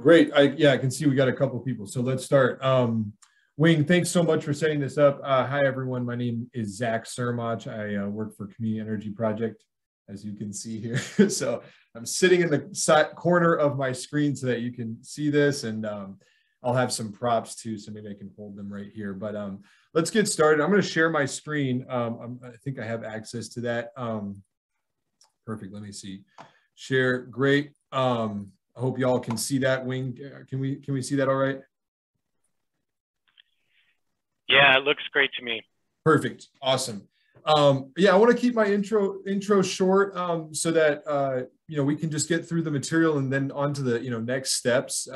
Great. I can see we got a couple people. So let's start. Wing, thanks so much for setting this up. Hi, everyone. My name is Zach Sermach. I work for Community Energy Project, as you can see here. So I'm sitting in the side corner of my screen so that you can see this, and I'll have some props too, so maybe I can hold them right here. But let's get started. I'm going to share my screen. I think I have access to that. Perfect. Let me see. Share. Great. I hope y'all can see that. Wing, can we see that all right? Yeah, it looks great to me. Perfect. Awesome. Yeah, I want to keep my intro short so that we can just get through the material and then on to the next steps,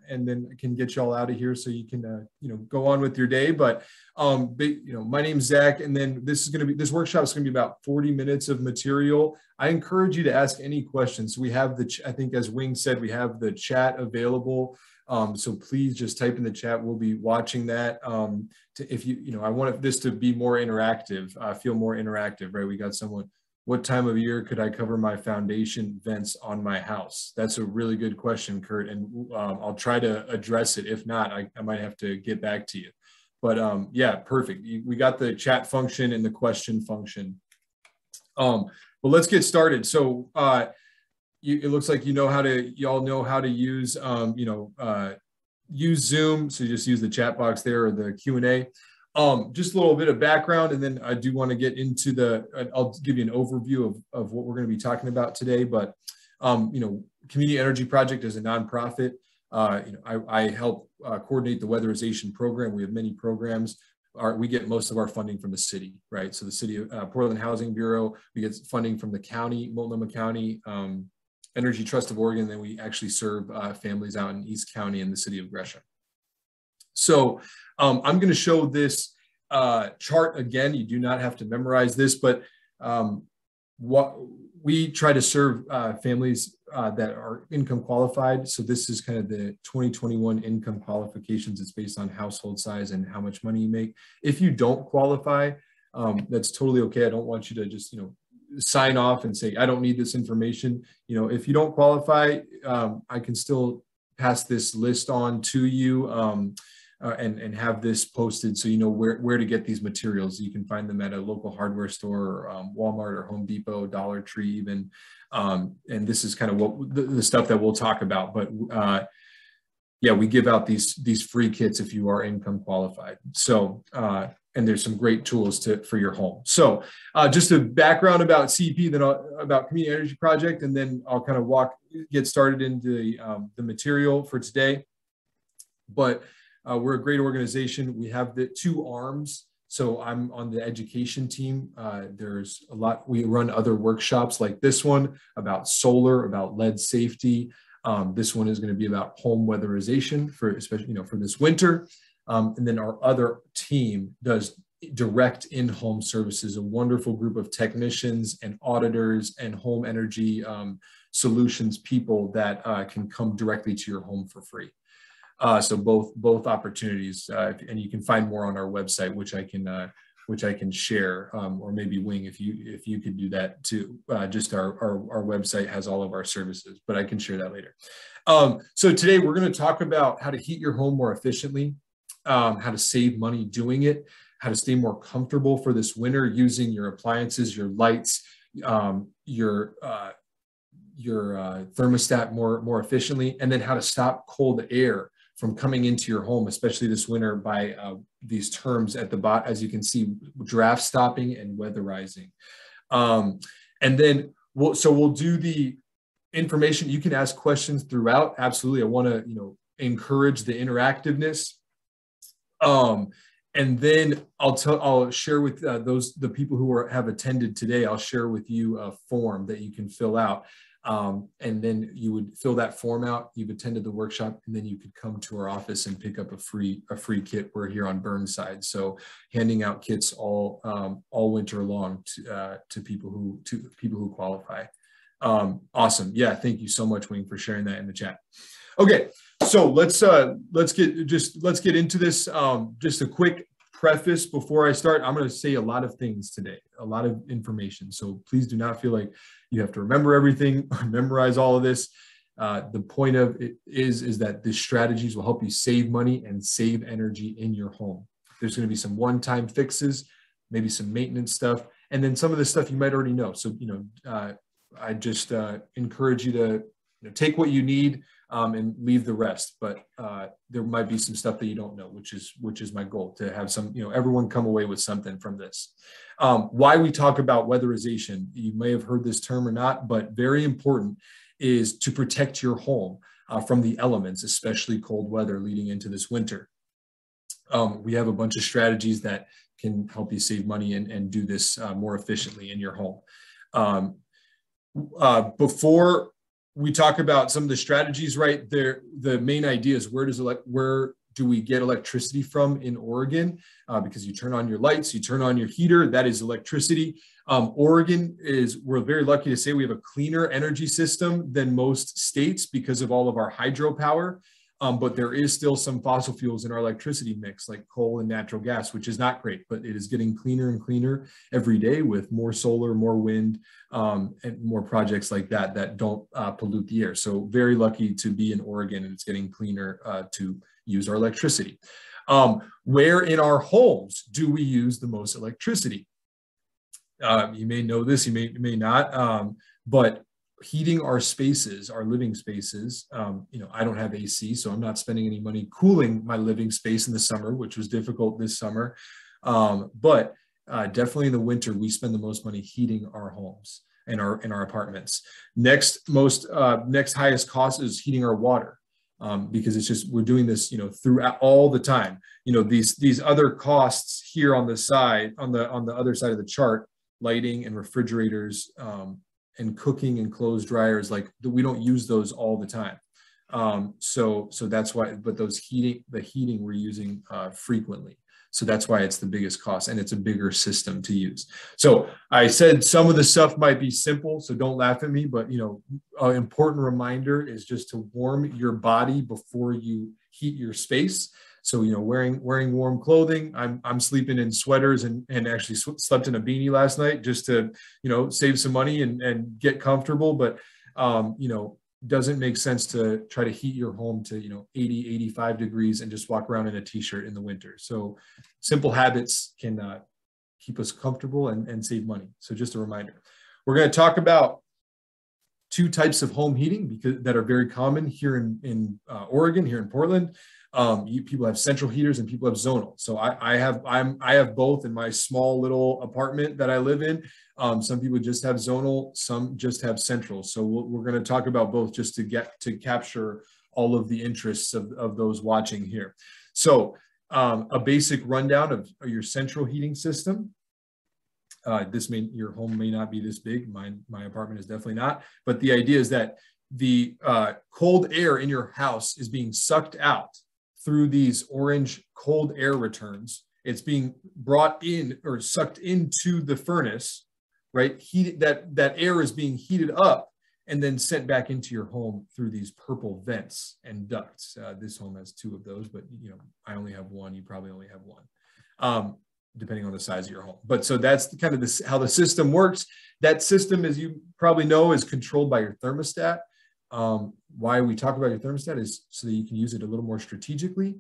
and then I can get you all out of here so you can go on with your day. But my name's Zach, and then this workshop is going to be about 40 minutes of material. I encourage you to ask any questions. We have I think as Wing said, we have the chat available. So please just type in the chat. We'll be watching that. I want this to be more interactive, feel more interactive, right? We got someone, what time of year could I cover my foundation vents on my house? That's a really good question, Kurt. And I'll try to address it. If not, I might have to get back to you. But yeah, perfect. We got the chat function and the question function. But let's get started. So, it looks like y'all know how to use use Zoom. So you just use the chat box there or the Q&A. Just a little bit of background, and then I do want to get into I'll give you an overview of what we're going to be talking about today. But Community Energy Project is a nonprofit. I help coordinate the weatherization program. We have many programs. We get most of our funding from the city, right? So the city of Portland Housing Bureau, we get funding from the county, Multnomah County, Energy Trust of Oregon, and then we actually serve families out in East County and the city of Gresham. So I'm going to show this chart again. You do not have to memorize this, but what we try to serve families that are income qualified. So this is kind of the 2021 income qualifications. It's based on household size and how much money you make. If you don't qualify, that's totally okay. I don't want you to just, sign off and say, I don't need this information. If you don't qualify, I can still pass this list on to you and have this posted so you know where to get these materials. You can find them at a local hardware store, or Walmart or Home Depot, Dollar Tree even. And this is kind of what the stuff that we'll talk about. But yeah, we give out these free kits if you are income qualified. So and there's some great tools for your home. So just a background about CEP, then about Community Energy Project, and then I'll kind of get started into the material for today. But we're a great organization. We have the two arms. So I'm on the education team. There's a lot. We run other workshops like this one about solar, about lead safety. This one is going to be about home weatherization especially for this winter. And then our other team does direct in-home services, a wonderful group of technicians and auditors and home energy solutions people that can come directly to your home for free. So both opportunities, and you can find more on our website, which I can share, or maybe Wing, if you could do that too. Just our website has all of our services, but I can share that later. So today we're going to talk about how to heat your home more efficiently. How to save money doing it, how to stay more comfortable for this winter using your appliances, your lights, your thermostat more efficiently, and then how to stop cold air from coming into your home, especially this winter, by these terms at the bottom, as you can see, draft stopping and weatherizing. And then we'll do the information. You can ask questions throughout. Absolutely, I want to encourage the interactiveness. And then I'll share with the people who have attended today. I'll share with you a form that you can fill out, and then you would fill that form out. You've attended the workshop, and then you could come to our office and pick up a free kit. We're here on Burnside, so handing out kits all winter long to people who qualify. Awesome. Yeah, thank you so much, Wing, for sharing that in the chat. Okay. So let's get into this. Just a quick preface before I start. I'm going to say a lot of things today, a lot of information. So please do not feel like you have to remember everything or memorize all of this. The point of it is that these strategies will help you save money and save energy in your home. There's going to be some one-time fixes, maybe some maintenance stuff, and then some of the stuff you might already know. So, I just encourage you to take what you need and leave the rest. But there might be some stuff that you don't know, which is my goal, to have some, everyone come away with something from this. Why we talk about weatherization, you may have heard this term or not, but very important, is to protect your home from the elements, especially cold weather leading into this winter. We have a bunch of strategies that can help you save money and do this more efficiently in your home. Before we talk about some of the strategies, right there, the main idea is where do we get electricity from in Oregon? Because you turn on your lights, you turn on your heater, that is electricity. Oregon we're very lucky to say we have a cleaner energy system than most states because of all of our hydropower. But there is still some fossil fuels in our electricity mix, like coal and natural gas, which is not great, but it is getting cleaner and cleaner every day with more solar, more wind, and more projects like that don't pollute the air. So very lucky to be in Oregon, and it's getting cleaner to use our electricity. Where in our homes do we use the most electricity? You may know this, you may not, but heating our spaces, our living spaces, I don't have AC, so I'm not spending any money cooling my living space in the summer, which was difficult this summer. But definitely in the winter, we spend the most money heating our homes and our apartments. Next highest cost is heating our water. Because it's just, we're doing this, throughout all the time. These other costs here on the side, on the other side of the chart, lighting and refrigerators, and cooking and clothes dryers, we don't use those all the time. So that's why, but the heating we're using frequently. So that's why it's the biggest cost, and it's a bigger system to use. So I said some of the stuff might be simple, so don't laugh at me, but an important reminder is just to warm your body before you heat your space. So, wearing warm clothing. I'm sleeping in sweaters and actually slept in a beanie last night just to, save some money and get comfortable. But, doesn't make sense to try to heat your home to, 80, 85 degrees and just walk around in a t-shirt in the winter. So simple habits can keep us comfortable and save money. So just a reminder. We're going to talk about two types of home heating that are very common here in Oregon, here in Portland. People have central heaters and people have zonal. So I have both in my small little apartment that I live in. Some people just have zonal, some just have central. So we're going to talk about both just to capture all of the interests of those watching here. So a basic rundown of your central heating system. Your home may not be this big. My apartment is definitely not. But the idea is that the cold air in your house is being sucked out through these orange cold air returns. It's being brought in or sucked into the furnace, right? That air is being heated up and then sent back into your home through these purple vents and ducts. This home has two of those, but I only have one. You probably only have one, depending on the size of your home. But so that's kind of how the system works. That system, as you probably know, is controlled by your thermostat. Why we talk about your thermostat is so that you can use it a little more strategically,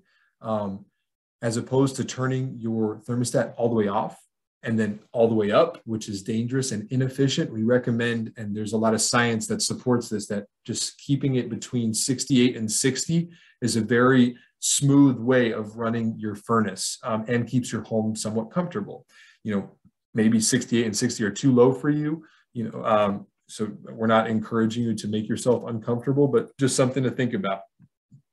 as opposed to turning your thermostat all the way off and then all the way up, which is dangerous and inefficient. We recommend, and there's a lot of science that supports this, that just keeping it between 68 and 60 is a very smooth way of running your furnace, and keeps your home somewhat comfortable. Maybe 68 and 60 are too low for you, so we're not encouraging you to make yourself uncomfortable, but just something to think about.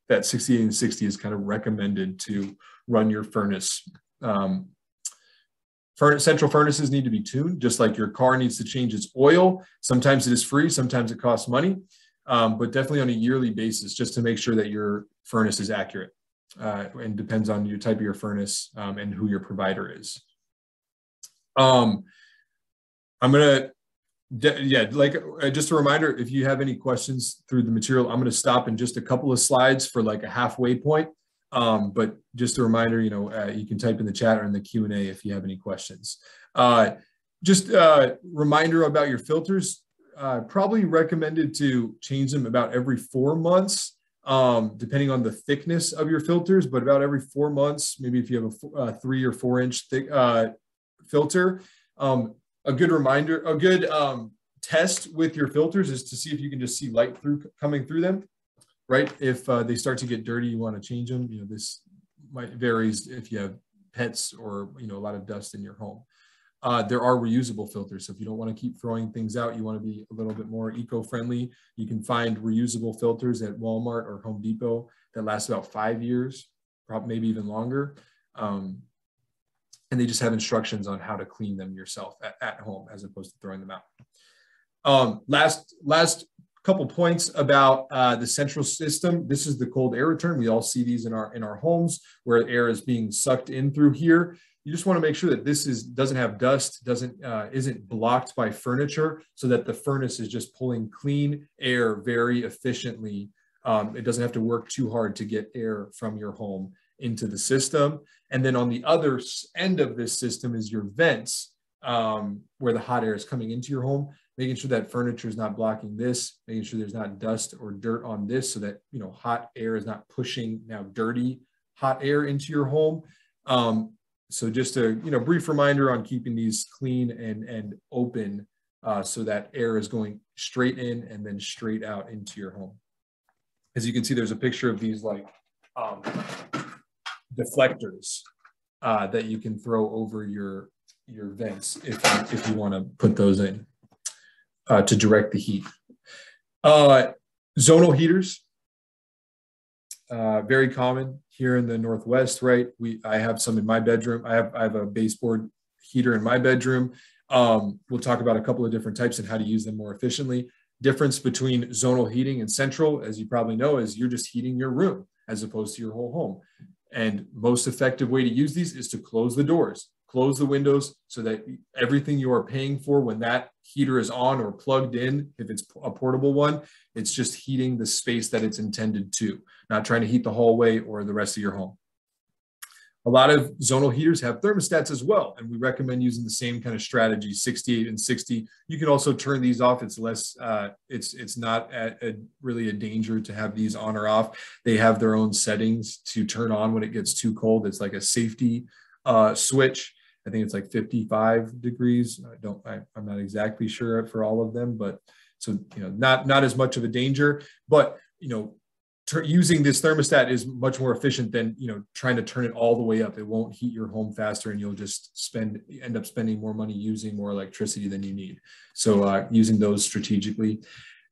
That 68 and 60 is kind of recommended to run your furnace. Central furnaces need to be tuned, just like your car needs to change its oil. Sometimes it is free, sometimes it costs money, but definitely on a yearly basis, just to make sure that your furnace is accurate. And depends on your type of your furnace and who your provider is. Just a reminder, if you have any questions through the material, I'm going to stop in just a couple of slides for like a halfway point. But just a reminder, you can type in the chat or in the Q&A if you have any questions. Just a reminder about your filters. probably recommended to change them about every 4 months, depending on the thickness of your filters, but about every 4 months, maybe if you have a 3 or 4 inch thick filter. A good reminder, a good test with your filters is to see if you can just see light coming through them, right? If they start to get dirty, you want to change them. This might varies if you have pets or a lot of dust in your home. There are reusable filters. So if you don't want to keep throwing things out, you want to be a little bit more eco-friendly, you can find reusable filters at Walmart or Home Depot that last about 5 years, probably maybe even longer. And they just have instructions on how to clean them yourself at home as opposed to throwing them out. Last couple points about the central system. This is the cold air return. We all see these in our homes where air is being sucked in through here. You just want to make sure that this doesn't have dust, isn't blocked by furniture, so that the furnace is just pulling clean air very efficiently. It doesn't have to work too hard to get air from your home into the system. And then on the other end of this system is your vents, where the hot air is coming into your home, making sure that furniture is not blocking this, making sure there's not dust or dirt on this, so that hot air is not pushing now dirty hot air into your home. So just a brief reminder on keeping these clean and open, so that air is going straight in and then straight out into your home. As you can see, there's a picture of these like deflectors that you can throw over your vents if you want to put those in to direct the heat. Zono heaters, very common here in the Northwest, right? I have some in my bedroom. I have a baseboard heater in my bedroom. We'll talk about a couple of different types and how to use them more efficiently. Difference between zonal heating and central, as you probably know, is you're just heating your room as opposed to your whole home. And most effective way to use these is to close the doors, close the windows, so that everything you are paying for when that heater is on or plugged in, if it's a portable one, it's just heating the space that it's intended to, not trying to heat the hallway or the rest of your home. A lot of zonal heaters have thermostats as well, and we recommend using the same kind of strategy, 68 and 60. You can also turn these off. It's less, it's not really a danger to have these on or off. They have their own settings to turn on when it gets too cold. It's like a safety switch. I think it's like 55 degrees. I'm not exactly sure for all of them, but so, not as much of a danger, but, using this thermostat is much more efficient than, trying to turn it all the way up. It won't heat your home faster, and you'll just end up spending more money using more electricity than you need. So using those strategically.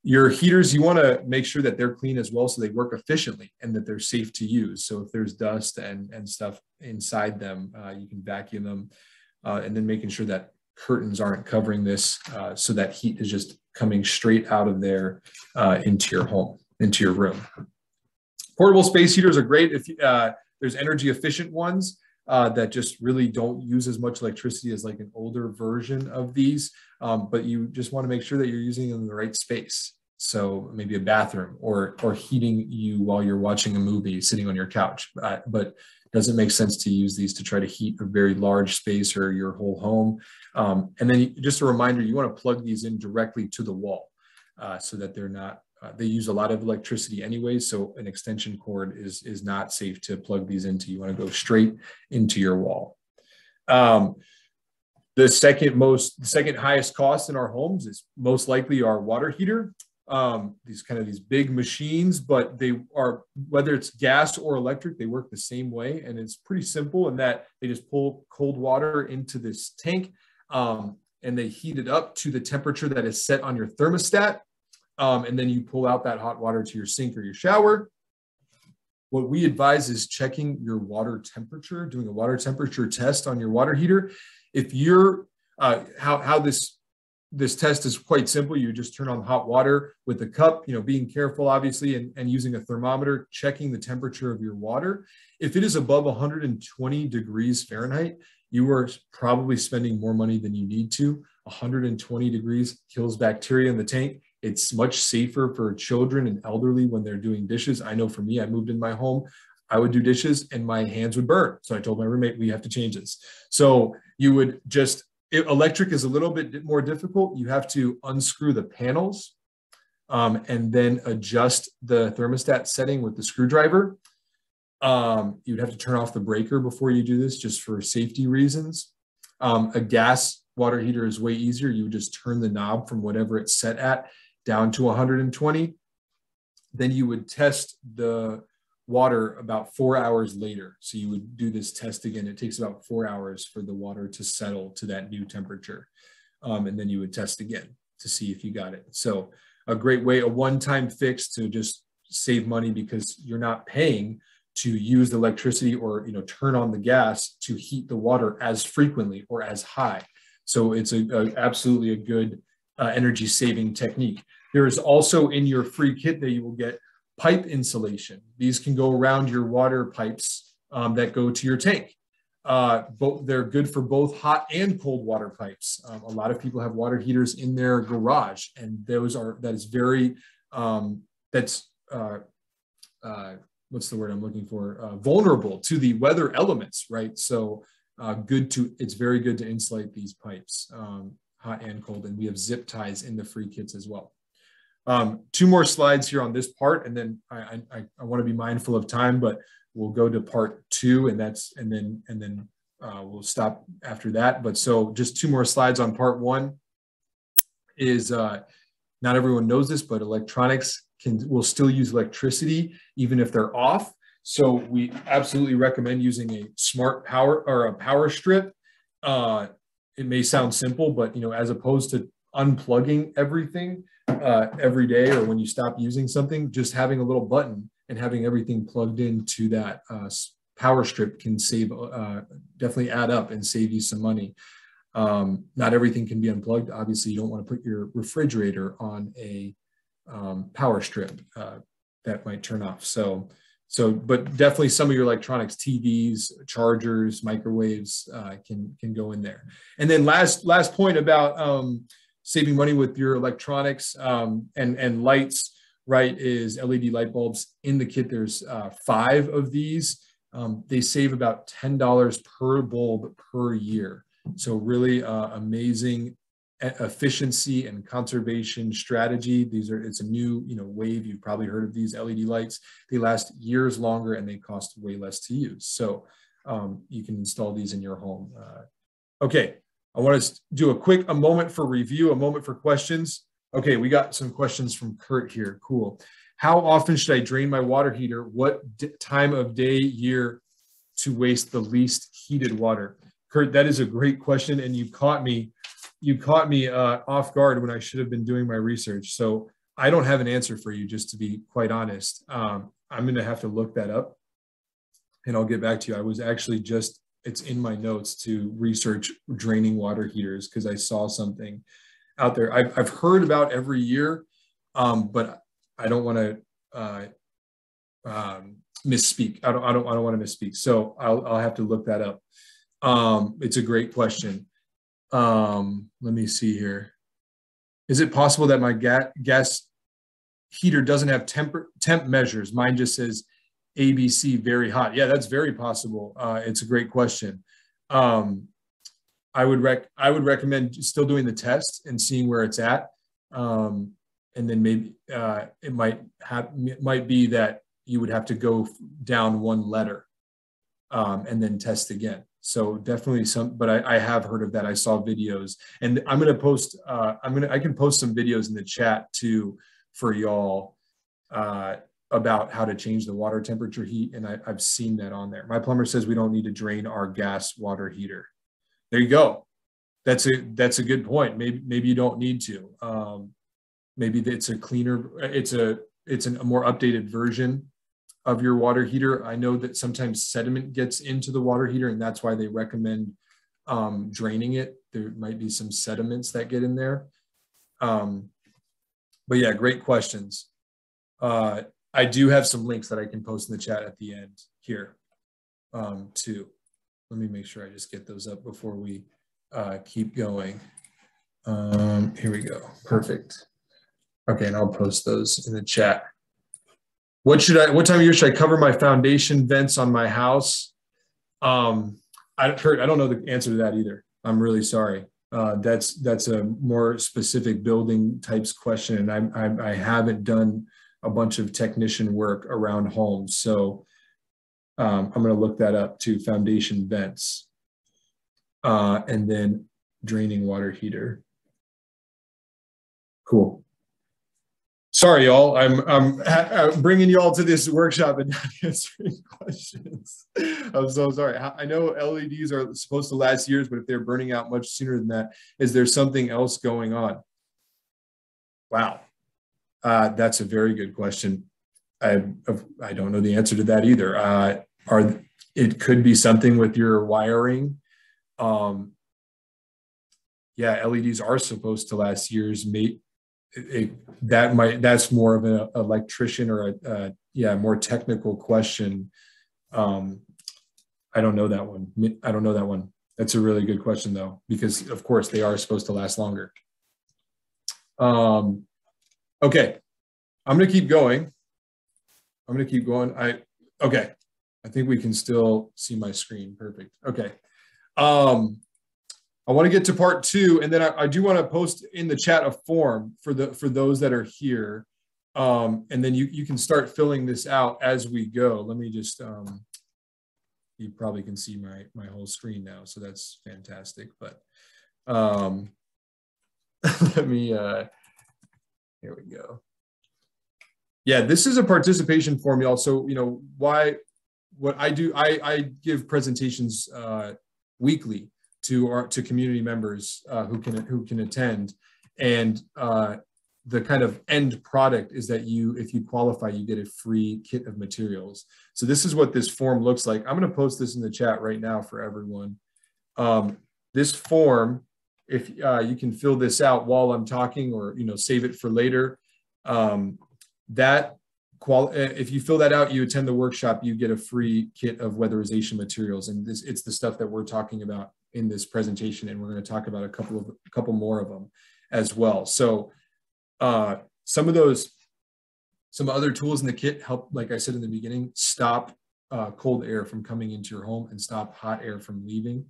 Your heaters, you want to make sure that they're clean as well, so they work efficiently and that they're safe to use. So if there's dust and stuff inside them, you can vacuum them, and then making sure that curtains aren't covering this, so that heat is just coming straight out of there into your home, into your room. Portable space heaters are great if there's energy efficient ones that just really don't use as much electricity as like an older version of these, but you just want to make sure that you're using them in the right space. So maybe a bathroom or heating you while you're watching a movie sitting on your couch, but does it make sense to use these to try to heat a very large space or your whole home? And then just a reminder, you want to plug these in directly to the wall, so that they're not, they use a lot of electricity anyways, so an extension cord is not safe to plug these into. You want to go straight into your wall. The second highest cost in our homes is most likely our water heater. These big machines, but they are, whether it's gas or electric, they work the same way. And it's pretty simple in that they just pull cold water into this tank, and they heat it up to the temperature that is set on your thermostat. And then you pull out that hot water to your sink or your shower. What we advise is checking your water temperature, doing a water temperature test on your water heater. If you're, how this test is quite simple. You just turn on hot water with a cup, being careful, obviously, and using a thermometer, checking the temperature of your water. If it is above 120 degrees Fahrenheit, you are probably spending more money than you need to. 120 degrees kills bacteria in the tank. It's much safer for children and elderly when they're doing dishes. I know for me, I moved in my home, I would do dishes and my hands would burn. So I told my roommate, we have to change this. So you would just Electric is a little bit more difficult. You have to unscrew the panels and then adjust the thermostat setting with the screwdriver. You'd have to turn off the breaker before you do this, just for safety reasons. A gas water heater is way easier. You would just turn the knob from whatever it's set at down to 120. Then you would test the water about 4 hours later. So you would do this test again. It takes about 4 hours for the water to settle to that new temperature. And then you would test again to see if you got it. So a great way, a one-time fix to just save money, because you're not paying to use the electricity or turn on the gas to heat the water as frequently or as high. So it's absolutely a good energy saving technique. There is also in your free kit that you will get pipe insulation. These can go around your water pipes that go to your tank. They're good for both hot and cold water pipes. A lot of people have water heaters in their garage, and that is very what's the word I'm looking for? Vulnerable to the weather elements, right? So it's very good to insulate these pipes, hot and cold. And we have zip ties in the free kits as well. 2 more slides here on this part, and then I want to be mindful of time, but we'll go to part 2, and then we'll stop after that. But so just 2 more slides on part 1 is not everyone knows this, but electronics will still use electricity even if they're off. So we absolutely recommend using a smart power or a power strip. It may sound simple, but as opposed to unplugging everything every day, or when you stop using something, just having a little button and having everything plugged into that power strip can save, definitely add up and save you some money. Not everything can be unplugged. Obviously, you don't want to put your refrigerator on a power strip that might turn off. But definitely some of your electronics, TVs, chargers, microwaves can go in there. And then last point about saving money with your electronics and lights, right, is LED light bulbs. In the kit, there's 5 of these. They save about $10 per bulb per year. So really amazing efficiency and conservation strategy. It's a new wave. You've probably heard of these LED lights. They last years longer and they cost way less to use. So you can install these in your home. Okay, I want to do a moment for review, a moment for questions. Okay, we got some questions from Kurt here. Cool. How often should I drain my water heater? What time of day, year to waste the least heated water? Kurt, that is a great question, and you caught me off guard when I should have been doing my research. So I don't have an answer for you, just to be quite honest. I'm going to have to look that up, and I'll get back to you. I was actually it's in my notes to research draining water heaters because I saw something out there. I've heard about every year, but I don't want to misspeak. I don't want to misspeak. So I'll have to look that up. It's a great question. Let me see here. Is it possible that my gas heater doesn't have temp measures? Mine just says ABC, very hot. Yeah, that's very possible. It's a great question. I would recommend still doing the test and seeing where it's at. And then maybe it might be that you would have to go down 1 letter and then test again. So definitely but I have heard of that. I saw videos, and I'm going to post, I can post some videos in the chat too for y'all about how to change the water temperature heat. And I've seen that on there. My plumber says we don't need to drain our gas water heater. There you go. That's a good point. Maybe you don't need to. Maybe it's a cleaner, it's a more updated version of your water heater. I know that sometimes sediment gets into the water heater, and that's why they recommend draining it. There might be some sediments that get in there. But yeah, great questions. I do have some links that I can post in the chat at the end here too. Let me make sure I just get those up before we keep going. Here we go. Perfect. Okay, and I'll post those in the chat. What time of year should I cover my foundation vents on my house? Kurt, I don't know the answer to that either. I'm really sorry. That's a more specific building types question, and I haven't done a bunch of technician work around homes, so I'm going to look that up too. Foundation vents, and then draining water heater. Cool. Sorry, y'all. I'm bringing you all to this workshop and not answering questions. I'm so sorry. I know LEDs are supposed to last years, but if they're burning out much sooner than that, is there something else going on? Wow, that's a very good question. I don't know the answer to that either. It could be something with your wiring. Yeah, LEDs are supposed to last years. That's more of an electrician or a more technical question. I don't know that one. That's a really good question though, because of course they are supposed to last longer. Okay, I'm going to keep going. Okay, I think we can still see my screen. Perfect. Okay. I want to get to part 2, and then I do want to post in the chat a form for those that are here, and then you can start filling this out as we go. Let me just you probably can see my whole screen now, so that's fantastic. But let me here we go. Yeah, this is a participation form, y'all. So what I do, I give presentations weekly to community members who can attend, and the kind of end product is that if you qualify, you get a free kit of materials. So this is what this form looks like. I'm going to post this in the chat right now for everyone. This form, if you can fill this out while I'm talking, or save it for later. If you fill that out, you attend the workshop, you get a free kit of weatherization materials, and it's the stuff that we're talking about in this presentation, and we're going to talk about a couple more of them as well. So some other tools in the kit help, like I said in the beginning, stop cold air from coming into your home and stop hot air from leaving.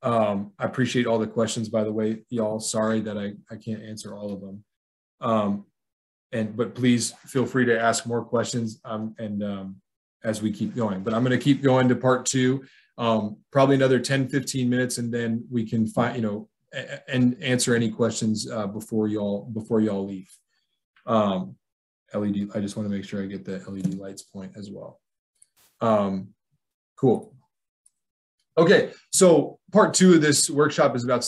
I appreciate all the questions, by the way, y'all. Sorry that I can't answer all of them. But please feel free to ask more questions as we keep going. But I'm going to keep going to part 2, probably another 10-15 minutes, and then we can find and answer any questions before y'all leave. LED. I just want to make sure I get the LED lights point as well. Cool. Okay, so part 2 of this workshop is about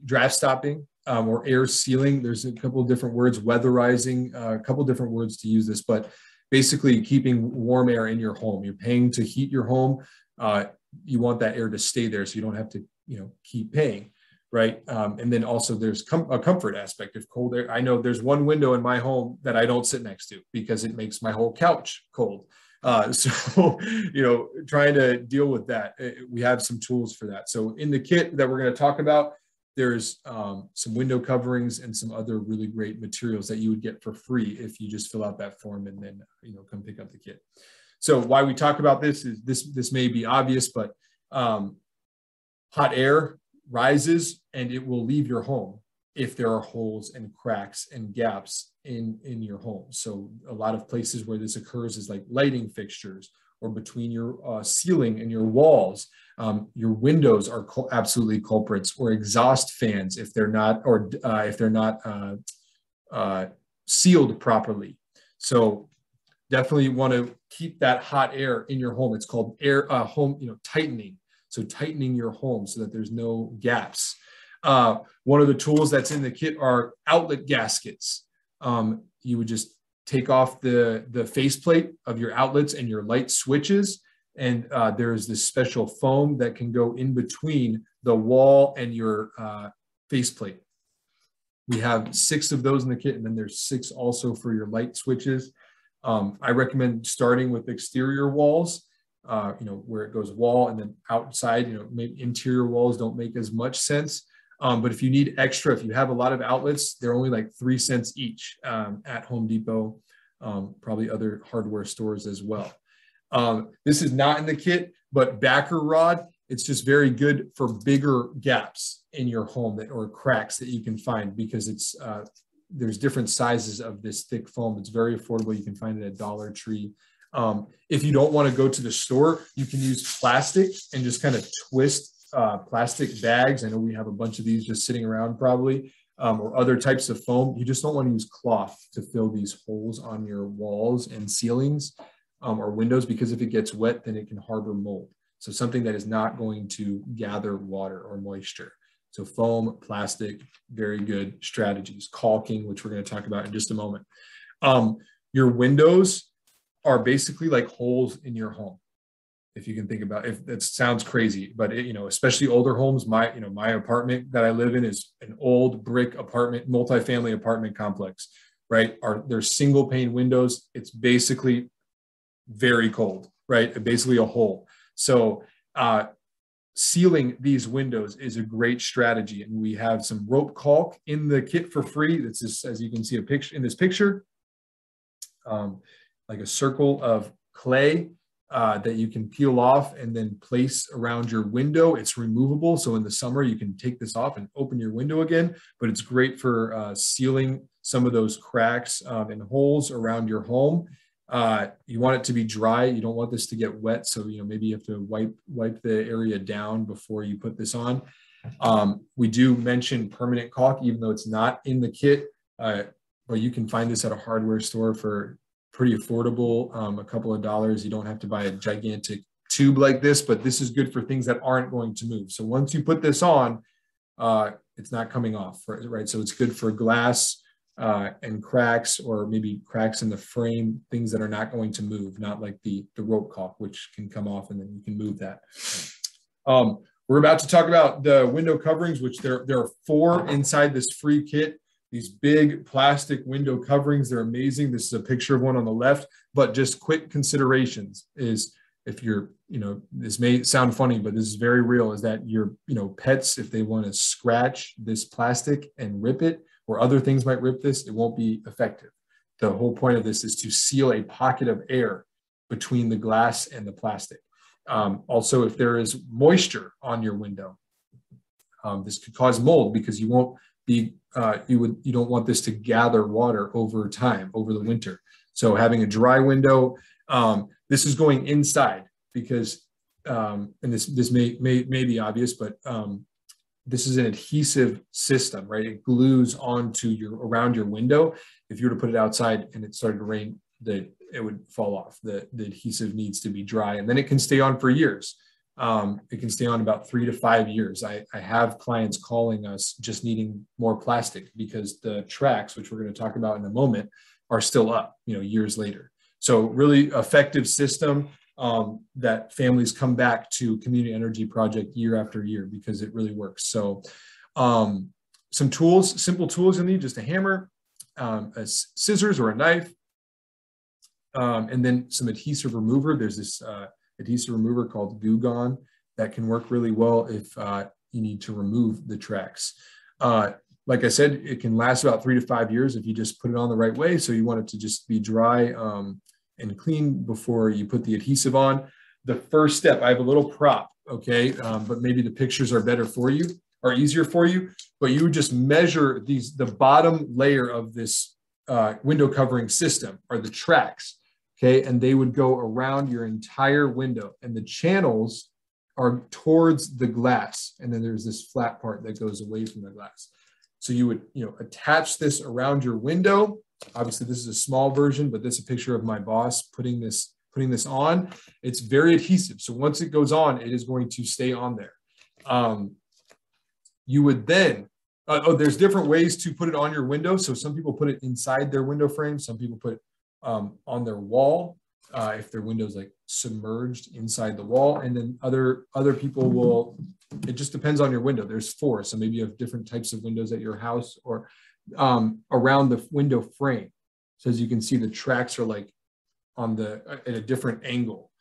draft stopping. Or air sealing. There's a couple of different words, weatherizing, a couple of different words to use this, but basically keeping warm air in your home. You're paying to heat your home. You want that air to stay there so you don't have to, keep paying, right? And then also there's a comfort aspect of cold air. I know there's one window in my home that I don't sit next to because it makes my whole couch cold. So, trying to deal with that, we have some tools for that. So in the kit that we're going to talk about, there's some window coverings and some other really great materials that you would get for free if you just fill out that form and then come pick up the kit. So why we talk about this is this may be obvious, but hot air rises and it will leave your home if there are holes and cracks and gaps in your home. So a lot of places where this occurs is like lighting fixtures, or between your ceiling and your walls. Your windows are absolutely culprits, or exhaust fans if they're not, sealed properly. So definitely want to keep that hot air in your home. It's called tightening. So tightening your home so that there's no gaps. One of the tools that's in the kit are outlet gaskets. You would just take off the faceplate of your outlets and your light switches, and there's this special foam that can go in between the wall and your faceplate. We have 6 of those in the kit, and then there's 6 also for your light switches. I recommend starting with exterior walls, where it goes wall, and then outside, maybe interior walls don't make as much sense. But if you need extra, if you have a lot of outlets, they're only like 3 cents each at Home Depot, probably other hardware stores as well. This is not in the kit, but backer rod, it's just very good for bigger gaps. in your home or cracks that you can find, because it's there's different sizes of this thick foam. It's very affordable. You can find it at Dollar Tree. If you don't want to go to the store, you can use plastic and just kind of twist plastic bags. I know we have a bunch of these just sitting around probably, or other types of foam. You just don't want to use cloth to fill these holes on your walls and ceilings or windows, because if it gets wet, then it can harbor mold. So something that is not going to gather water or moisture. So foam, plastic, very good strategies. Caulking, which we're going to talk about in just a moment. Your windows are basically like holes in your home. If you can think about it, it sounds crazy, but it, especially older homes. My apartment that I live in is an old brick apartment, multifamily apartment complex, right? They're single pane windows. It's basically very cold, right? Basically a hole. So sealing these windows is a great strategy. And we have some rope caulk in the kit for free. This is, as you can see a picture in this picture, like a circle of clay that you can peel off and then place around your window. It's removable. So in the summer, you can take this off and open your window again, but it's great for sealing some of those cracks and holes around your home. You want it to be dry. You don't want this to get wet. So, maybe you have to wipe the area down before you put this on. We do mention permanent caulk, even though it's not in the kit, but you can find this at a hardware store for pretty affordable, a couple of dollars. You don't have to buy a gigantic tube like this, but this is good for things that aren't going to move. So once you put this on, it's not coming off, right? So it's good for glass and cracks, or maybe cracks in the frame, things that are not going to move, not like the rope caulk, which can come off and then you can move that. We're about to talk about the window coverings, which there are 4 inside this free kit. These big plastic window coverings, they're amazing. This is a picture of one on the left, but just quick considerations is, if you're, this may sound funny, but this is very real, is that your, pets, if they want to scratch this plastic and rip it, or other things might rip this, it won't be effective. The whole point of this is to seal a pocket of air between the glass and the plastic. Also, if there is moisture on your window, this could cause mold, because you won't be, you don't want this to gather water over time, over the winter. So having a dry window, this is going inside, because, and this may be obvious, but this is an adhesive system, right? It glues onto around your window. If you were to put it outside and it started to rain, it would fall off. The adhesive needs to be dry, and then it can stay on for years. It can stay on about 3 to 5 years. I have clients calling us just needing more plastic, because the tracks, which we're going to talk about in a moment, are still up, years later. So really effective system that families come back to Community Energy Project year after year, because it really works. So some tools, simple tools you'll need: just a hammer, a scissors or a knife, and then some adhesive remover. There's this adhesive remover called Goo Gone that can work really well if you need to remove the tracks. Like I said, it can last about 3 to 5 years if you just put it on the right way. So you want it to just be dry and clean before you put the adhesive on. The first step, I have a little prop, okay, but maybe the pictures are better for you, or easier for you, but you would just measure the bottom layer of this window covering system, or the tracks. Okay, and they would go around your entire window, and the channels are towards the glass, and then there's this flat part that goes away from the glass. So you would, attach this around your window. Obviously, this is a small version, but this is a picture of my boss putting this on. It's very adhesive, so once it goes on, it is going to stay on there. You would then, there's different ways to put it on your window. So some people put it inside their window frame. Some people put it on their wall, if their window's like submerged inside the wall, and then other people will, it just depends on your window. There's 4, so maybe you have different types of windows at your house, or around the window frame. So as you can see, the tracks are like at a different angle.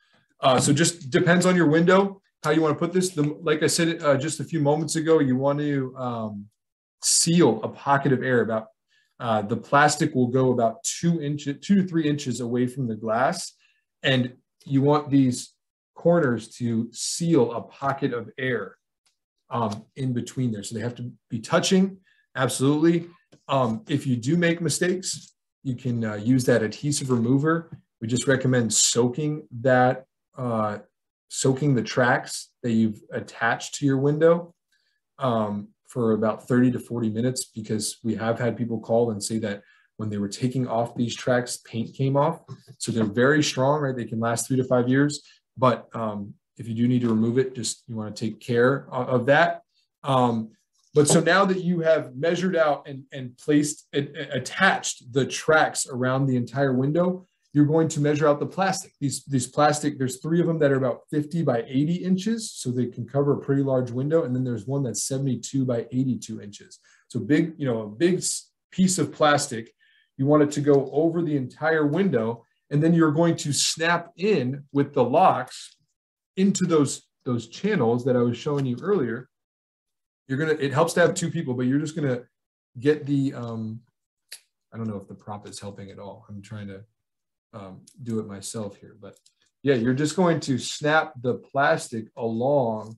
So just depends on your window how you want to put this. Like I said just a few moments ago, you want to seal a pocket of air. About the plastic will go about 2 to 3 inches away from the glass, and you want these corners to seal a pocket of air in between there. So they have to be touching, absolutely. If you do make mistakes, you can use that adhesive remover. We just recommend soaking that, soaking the tracks that you've attached to your window for about 30 to 40 minutes, because we have had people call and say that when they were taking off these tracks, paint came off. So they're very strong, right? They can last 3 to 5 years. But if you do need to remove it, just you want to take care of that. But so now that you have measured out and placed, attached the tracks around the entire window, you're going to measure out the plastic. These plastic, there's 3 of them that are about 50 by 80 inches. So they can cover a pretty large window. And then there's one that's 72 by 82 inches. So big, a big piece of plastic. You want it to go over the entire window. And then you're going to snap in with the locks into those channels that I was showing you earlier. It helps to have 2 people, but you're just gonna get the, I don't know if the prop is helping at all. I'm trying to do it myself here, but yeah, you're just going to snap the plastic along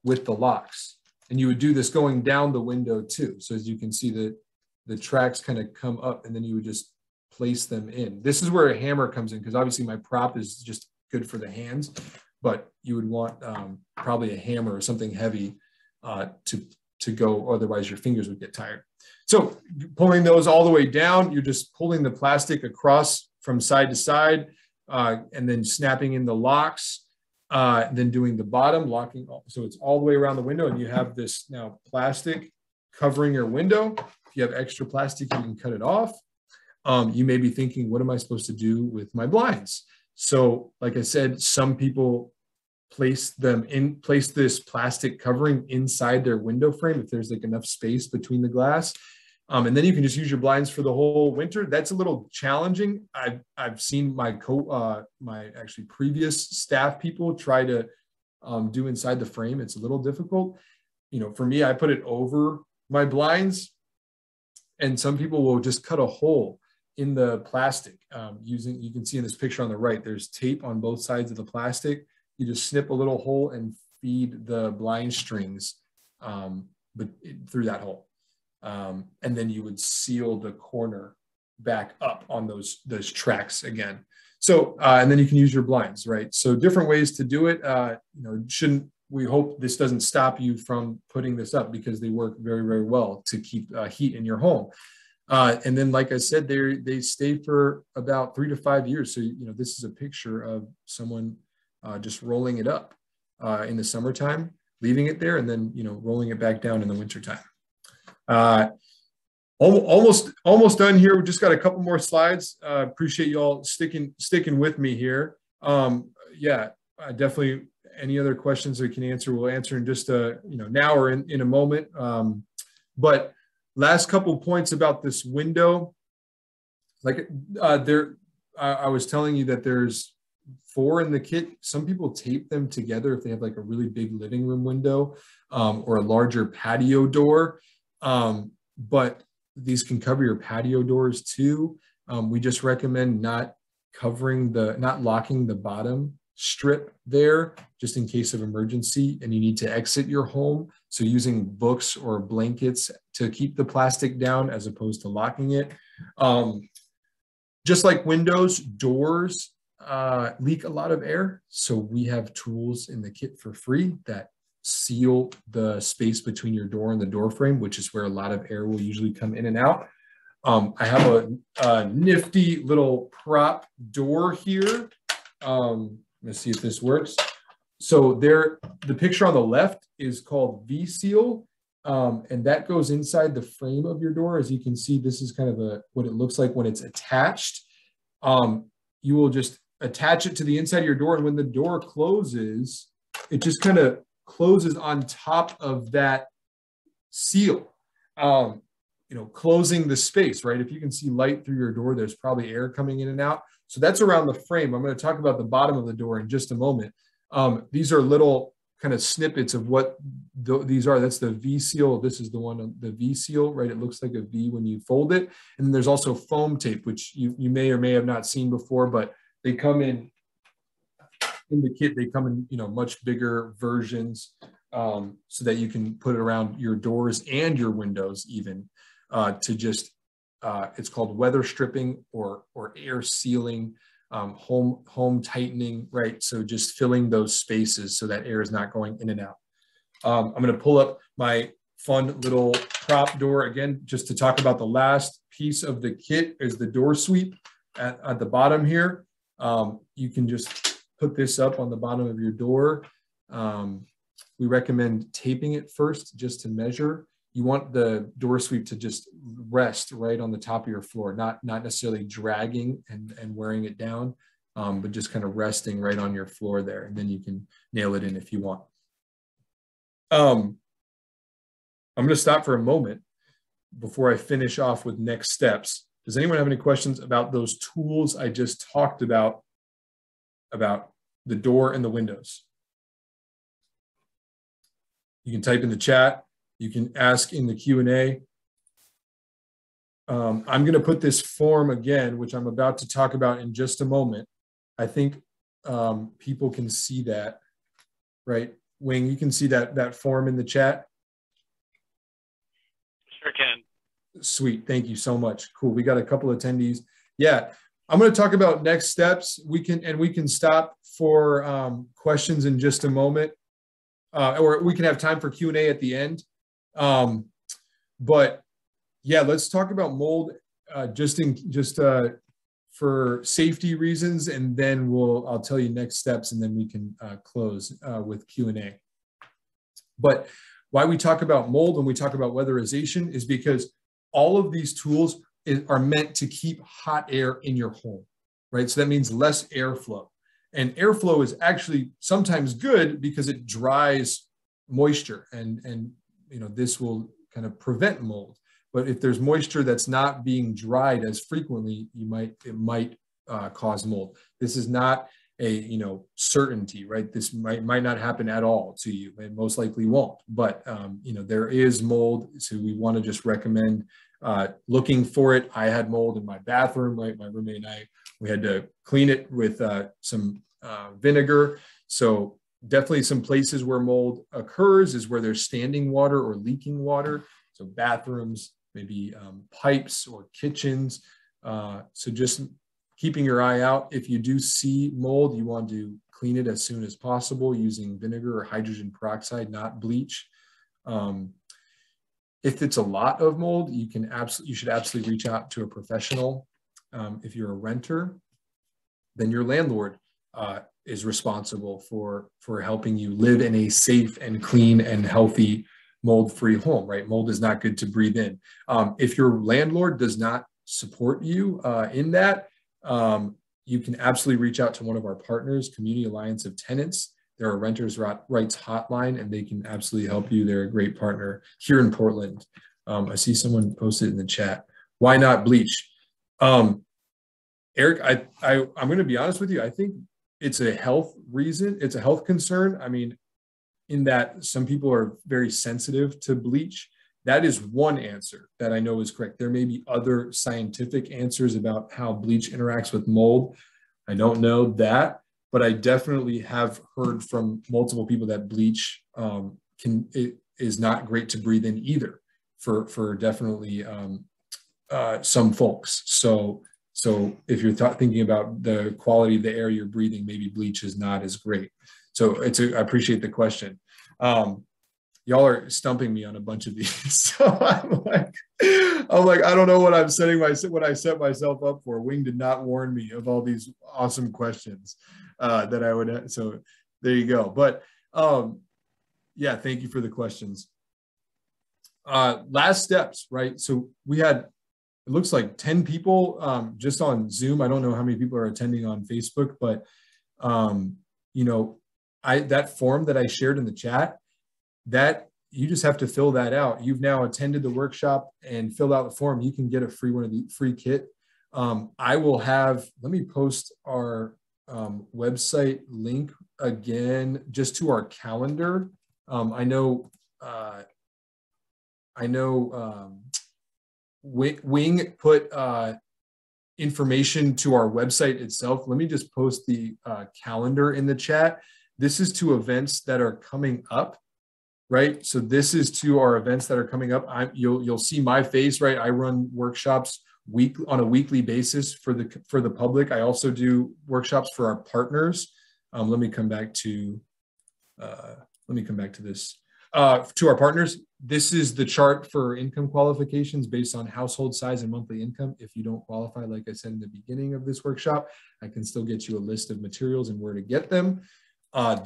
with the locks. And you would do this going down the window too. So as you can see, the tracks kind of come up, and then you would just place them in. This is where a hammer comes in, because obviously my prop is just good for the hands, but you would want probably a hammer or something heavy to go, otherwise your fingers would get tired. So pulling those all the way down, you're just pulling the plastic across from side to side, and then snapping in the locks, then doing the bottom, locking, so it's all the way around the window, and you have this now plastic covering your window. If you have extra plastic, you can cut it off. You may be thinking, what am I supposed to do with my blinds? So like I said, some people place this plastic covering inside their window frame if there's like enough space between the glass. And then you can just use your blinds for the whole winter. That's a little challenging. I've seen my actually previous staff people try to do inside the frame. It's a little difficult. For me, I put it over my blinds, and some people will just cut a hole in the plastic you can see in this picture on the right, there's tape on both sides of the plastic. You just snip a little hole and feed the blind strings but through that hole. And then you would seal the corner back up on those tracks again. So, and then you can use your blinds, right? So different ways to do it. We hope this doesn't stop you from putting this up, because they work very, very well to keep heat in your home. And then, like I said, they stay for about 3 to 5 years. So, this is a picture of someone just rolling it up in the summertime, leaving it there, and then, rolling it back down in the wintertime. Almost done here. We just got a couple more slides. Appreciate you all sticking with me here. Yeah, definitely any other questions we can answer, we'll answer in just now or in a moment. But last couple points about this window. Like I was telling you that there's 4 in the kit. Some people tape them together if they have like a really big living room window or a larger patio door. But these can cover your patio doors too. We just recommend not locking the bottom strip there, just in case of emergency and you need to exit your home. So using books or blankets to keep the plastic down as opposed to locking it. Just like windows, doors leak a lot of air. So we have tools in the kit for free that seal the space between your door and the door frame, which is where a lot of air will usually come in and out. I have a nifty little prop door here. Let's see if this works. So the picture on the left is called Vseal, and that goes inside the frame of your door. As you can see, this is kind of what it looks like when it's attached. You will just attach it to the inside of your door, and when the door closes, it just kind of closes on top of that seal, closing the space, right? If you can see light through your door, there's probably air coming in and out. So that's around the frame. I'm going to talk about the bottom of the door in just a moment. These are little kind of snippets of what these are. That's the Vseal. This is the one, the Vseal, right? It looks like a V when you fold it. And then there's also foam tape, which you may or may have not seen before, but they come in the kit. They come in, much bigger versions. so that you can put it around your doors and your windows even to just, it's called weather stripping or air sealing, home tightening, right? So just filling those spaces so that air is not going in and out. I'm going to pull up my fun little prop door again, just to talk about the last piece of the kit is the door sweep at the bottom here. You can just put this up on the bottom of your door. We recommend taping it first just to measure. You want the door sweep to just rest right on the top of your floor, not necessarily dragging and wearing it down, but just kind of resting right on your floor there. And then you can nail it in if you want. I'm going to stop for a moment before I finish off with next steps. Does anyone have any questions about those tools I just talked about the door and the windows? You can type in the chat. You can ask in the Q&A. I'm going to put this form again, which I'm about to talk about in just a moment. I think people can see that, right? Wing, you can see that form in the chat? Sure can. Sweet. Thank you so much. Cool. We got a couple of attendees. Yeah. I'm going to talk about next steps. We can stop for questions in just a moment, or we can have time for Q&A at the end. But yeah, let's talk about mold for safety reasons, and then I'll tell you next steps, and then we can close with Q&A. But why we talk about mold when we talk about weatherization is because all of these tools are meant to keep hot air in your home, right? So that means less airflow. And airflow is actually sometimes good because it dries moisture, and this will kind of prevent mold. But if there's moisture that's not being dried as frequently, it might cause mold. This is not a certainty, right? This might not happen at all to you, and most likely won't. But there is mold, so we want to just recommend looking for it. I had mold in my bathroom, right? My roommate and we had to clean it with some vinegar. So definitely some places where mold occurs is where there's standing water or leaking water. So bathrooms, maybe pipes or kitchens. So just keeping your eye out. If you do see mold, you want to clean it as soon as possible using vinegar or hydrogen peroxide, not bleach. If it's a lot of mold, you should absolutely reach out to a professional. If you're a renter, then your landlord is responsible for helping you live in a safe and clean and healthy mold-free home, right? Mold is not good to breathe in. If your landlord does not support you in that, you can absolutely reach out to one of our partners, Community Alliance of Tenants. They're a renters' rights hotline, and they can absolutely help you. They're a great partner here in Portland. I see someone posted in the chat. Why not bleach? Eric, I'm going to be honest with you. I think it's a health reason. It's a health concern. I mean, in that some people are very sensitive to bleach. That is one answer that I know is correct. There may be other scientific answers about how bleach interacts with mold. I don't know that, but I definitely have heard from multiple people that bleach is not great to breathe in either for definitely some folks. So if you're thinking about the quality of the air you're breathing, maybe bleach is not as great. So I appreciate the question. Y'all are stumping me on a bunch of these. So I'm like, I don't know what I set myself up for. Wing did not warn me of all these awesome questions that I would have. So there you go. But yeah, thank you for the questions. Last steps, right? So we had, it looks like 10 people just on Zoom. I don't know how many people are attending on Facebook, but that form that I shared in the chat, that you just have to fill that out. You've now attended the workshop and filled out the form. You can get a free kit. I will have, let me post our website link again, just to our calendar. I know Wing put information to our website itself. Let me just post the calendar in the chat. This is to events that are coming up. right? So this is to our events that are coming up. You'll see my face, right? I run workshops on a weekly basis for the public. I also do workshops for our partners. Let me come back to this. To our partners, this is the chart for income qualifications based on household size and monthly income. If you don't qualify, like I said in the beginning of this workshop, I can still get you a list of materials and where to get them.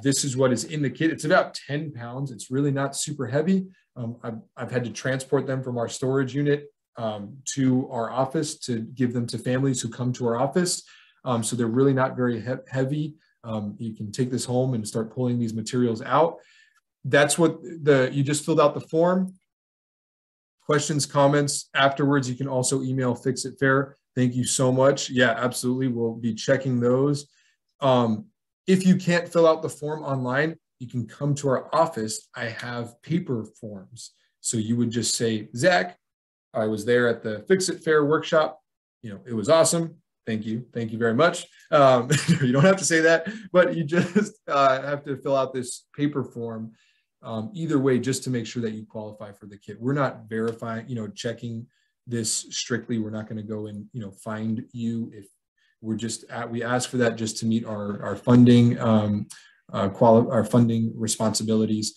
This is what is in the kit. It's about 10 pounds. It's really not super heavy. I've had to transport them from our storage unit to our office to give them to families who come to our office. So they're really not very heavy. You can take this home and start pulling these materials out. That's what you just filled out the form. Questions, comments afterwards, you can also email Fix It Fair. Thank you so much. Yeah, absolutely. We'll be checking those. If you can't fill out the form online, you can come to our office. I have paper forms. So you would just say, Zach, I was there at the Fix It Fair workshop. It was awesome. Thank you. Thank you very much. You don't have to say that, but you just have to fill out this paper form. Either way, just to make sure that you qualify for the kit. We're not verifying, checking this strictly. We're not going to go and, find you. If we're just we ask for that just to meet our funding, our funding responsibilities.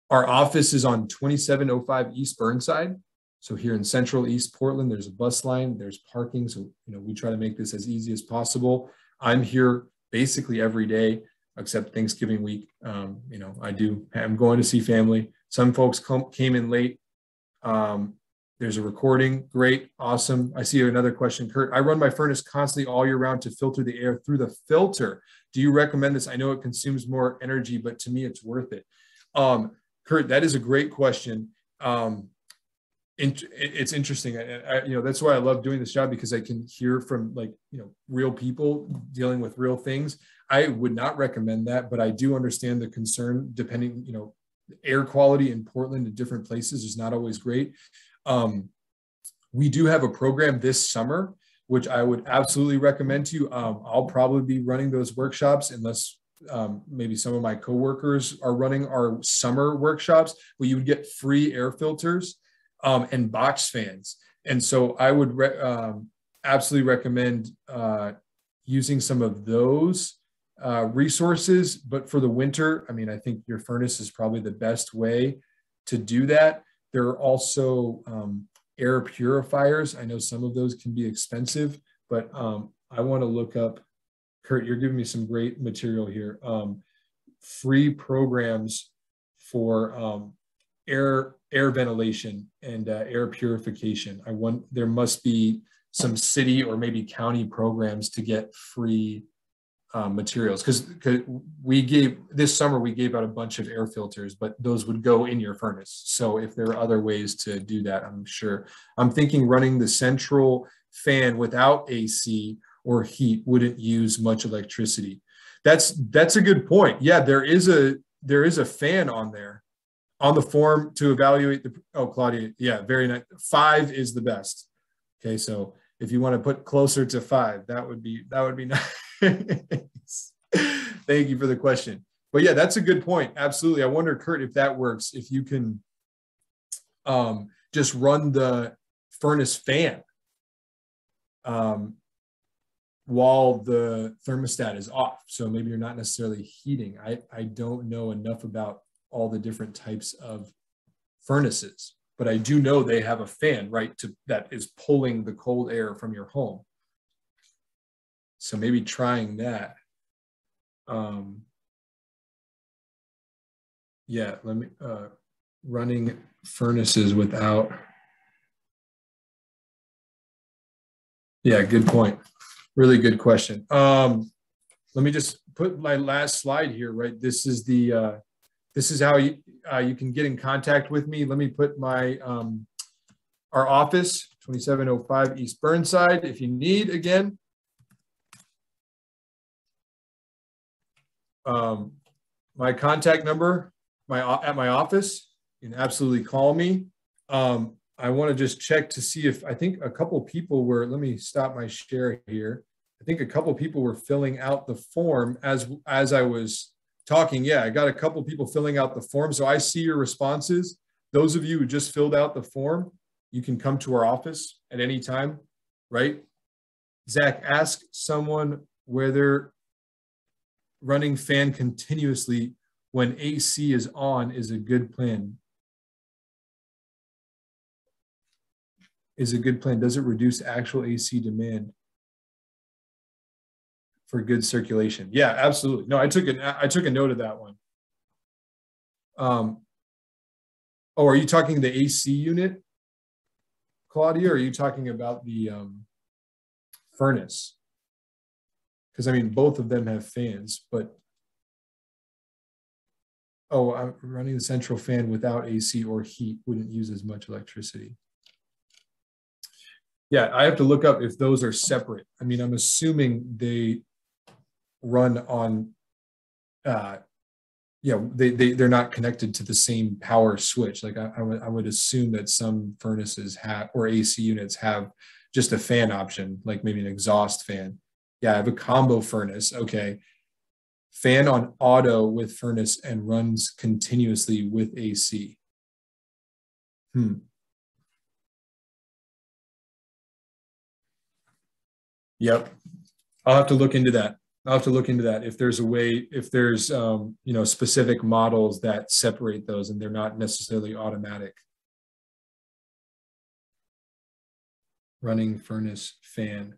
Our office is on 2705 East Burnside. So here in Central East Portland, there's a bus line, there's parking. So, we try to make this as easy as possible. I'm here basically every day, except Thanksgiving week. I'm going to see family. Some folks came in late. There's a recording. Great. Awesome. I see another question. Kurt, I run my furnace constantly all year round to filter the air through the filter. Do you recommend this? I know it consumes more energy, but to me, it's worth it. Kurt, that is a great question. It's interesting. That's why I love doing this job, because I can hear from real people dealing with real things. I would not recommend that, but I do understand the concern. Depending, air quality in Portland at different places is not always great. We do have a program this summer, which I would absolutely recommend to you. I'll probably be running those workshops unless maybe some of my coworkers are running our summer workshops, where you would get free air filters and box fans. And so I would absolutely recommend using some of those resources. But for the winter, I think your furnace is probably the best way to do that. There are also air purifiers. I know some of those can be expensive, but I want to look up, Kurt, you're giving me some great material here. Free programs for air ventilation and air purification. There must be some city or maybe county programs to get free materials, because this summer we gave out a bunch of air filters, but those would go in your furnace. So if there are other ways to do that, I'm sure. I'm thinking running the central fan without AC or heat wouldn't use much electricity. That's a good point. Yeah, there is a fan on there on the form to evaluate the. Oh, Claudia, yeah, very nice. 5 is the best. Okay, so if you want to put closer to 5, that would be nice. Thank you for the question. But yeah, that's a good point. Absolutely. I wonder, Kurt, if that works, if you can just run the furnace fan while the thermostat is off. So maybe you're not necessarily heating. I don't know enough about all the different types of furnaces, but I do know they have a fan, right, that is pulling the cold air from your home. So maybe trying that. Yeah, let me, running furnaces without. Yeah, good point. Really good question. Let me just put my last slide here, right? This is how you can get in contact with me. Let me put my, our office, 2705 East Burnside, if you need, again. My contact number, at my office, you can absolutely call me. I want to just check to see if, I think a couple people were, let me stop my share here. I think a couple people were filling out the form as I was talking. Yeah, I got a couple people filling out the form. So I see your responses. Those of you who just filled out the form, you can come to our office at any time, right? Zach, ask someone whether running fan continuously when AC is on is a good plan. Is a good plan. Does it reduce actual AC demand for good circulation? Yeah, absolutely. No, I took a note of that one. Oh, are you talking the AC unit, Claudia, or are you talking about the furnace? Because I mean, both of them have fans, but oh, I'm running the central fan without AC or heat wouldn't use as much electricity. Yeah, I have to look up if those are separate. I mean, I'm assuming they run on, they're not connected to the same power switch. Like I would assume that some furnaces have, or AC units have just a fan option, like maybe an exhaust fan. Yeah, I have a combo furnace. Okay. Fan on auto with furnace and runs continuously with AC. Yep. I'll have to look into that. If there's a way, if there's, specific models that separate those and they're not necessarily automatic. Running furnace fan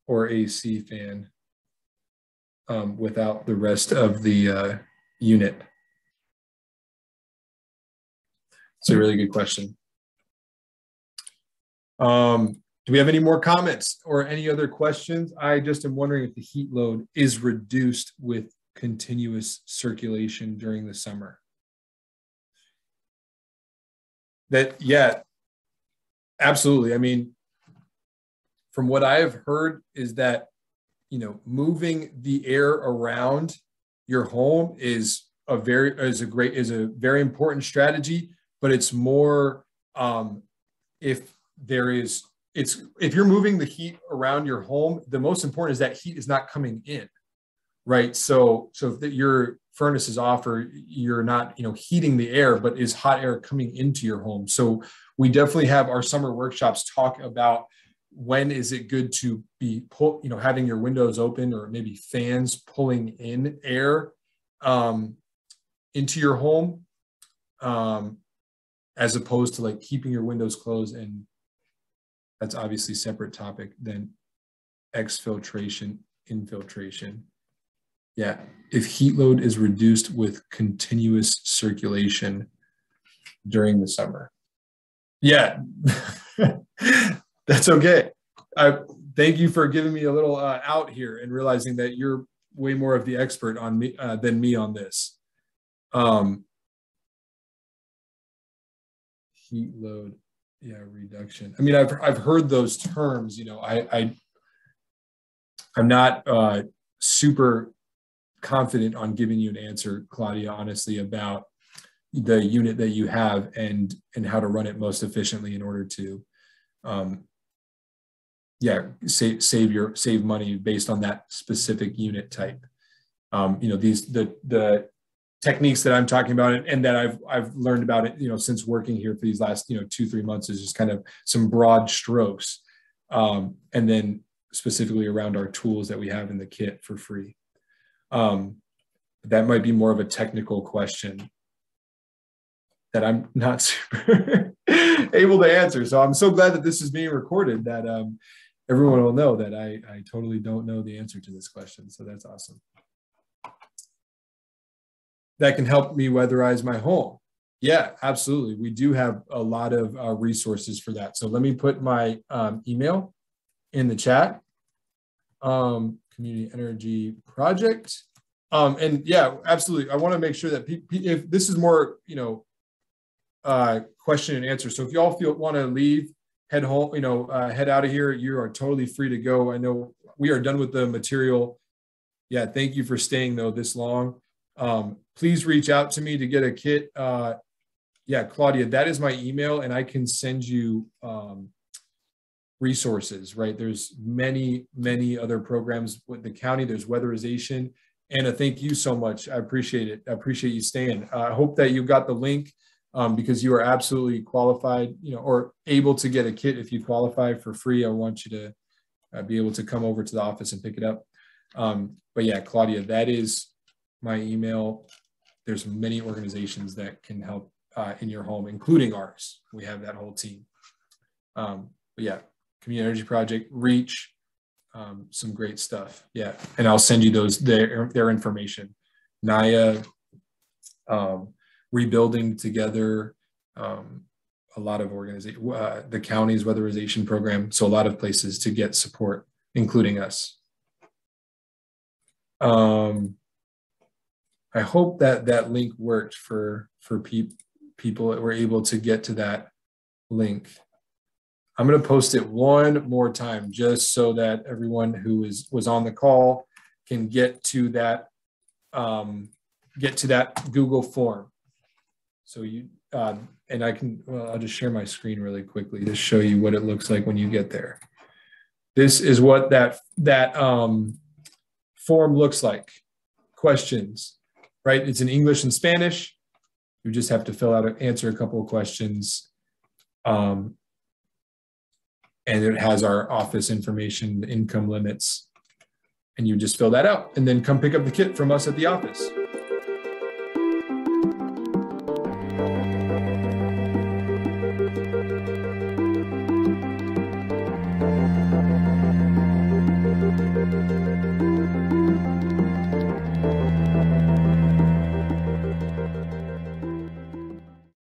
or AC fan without the rest of the unit. It's a really good question. Do we have any more comments or any other questions? I just am wondering if the heat load is reduced with continuous circulation during the summer. Yeah, absolutely. I mean, from what I have heard is that, moving the air around your home is a very important strategy, but it's more if you're moving the heat around your home, the most important is that heat is not coming in, right? So if your furnace is off or you're not, heating the air, but is hot air coming into your home. So we definitely have our summer workshops talk about when is it good to be having your windows open or maybe fans pulling in air into your home, as opposed to like keeping your windows closed. And that's obviously a separate topic than exfiltration, infiltration. Yeah, if heat load is reduced with continuous circulation during the summer. Yeah, that's okay. Thank you for giving me a little out here and realizing that you're way more of the expert on me than me on this. Heat load, yeah, reduction. I mean, I've heard those terms. I'm not super confident on giving you an answer, Claudia, honestly, about the unit that you have and how to run it most efficiently in order to save money based on that specific unit type. The techniques that I'm talking about and that I've learned about it, since working here for these last 2-3 months is just kind of some broad strokes, and then specifically around our tools that we have in the kit for free. That might be more of a technical question that I'm not super able to answer. So I'm so glad that this is being recorded, that everyone will know that I totally don't know the answer to this question. So that's awesome. That can help me weatherize my home. Yeah, absolutely. We do have a lot of resources for that. So let me put my email in the chat. Community Energy Project. And yeah, absolutely. I want to make sure that if this is more, question and answer. So if y'all want to leave, head home, head out of here, you are totally free to go. I know we are done with the material. Yeah, thank you for staying though this long. Please reach out to me to get a kit. Yeah, Claudia, that is my email, and I can send you resources, right? There's many other programs with the county. There's weatherization, Anna, thank you so much. I appreciate it. I appreciate you staying. I hope that you got the link because you are absolutely qualified, or able to get a kit if you qualify for free. I want you to be able to come over to the office and pick it up. But yeah, Claudia, that is my email. There's many organizations that can help in your home, including ours. We have that whole team. But yeah, Community Energy Project, Reach, some great stuff. Yeah, and I'll send you their information. Naya, Rebuilding Together, a lot of organizations, the county's weatherization program. So a lot of places to get support, including us. I hope that link worked for people that were able to get to that link. I'm going to post it one more time just so that everyone who was on the call can get to that Google form. So and I can, I'll just share my screen really quickly to show you what it looks like when you get there. This is what that form looks like. Questions, right? It's in English and Spanish. You just have to answer a couple of questions. And it has our office information, the income limits, and you just fill that out and then come pick up the kit from us at the office.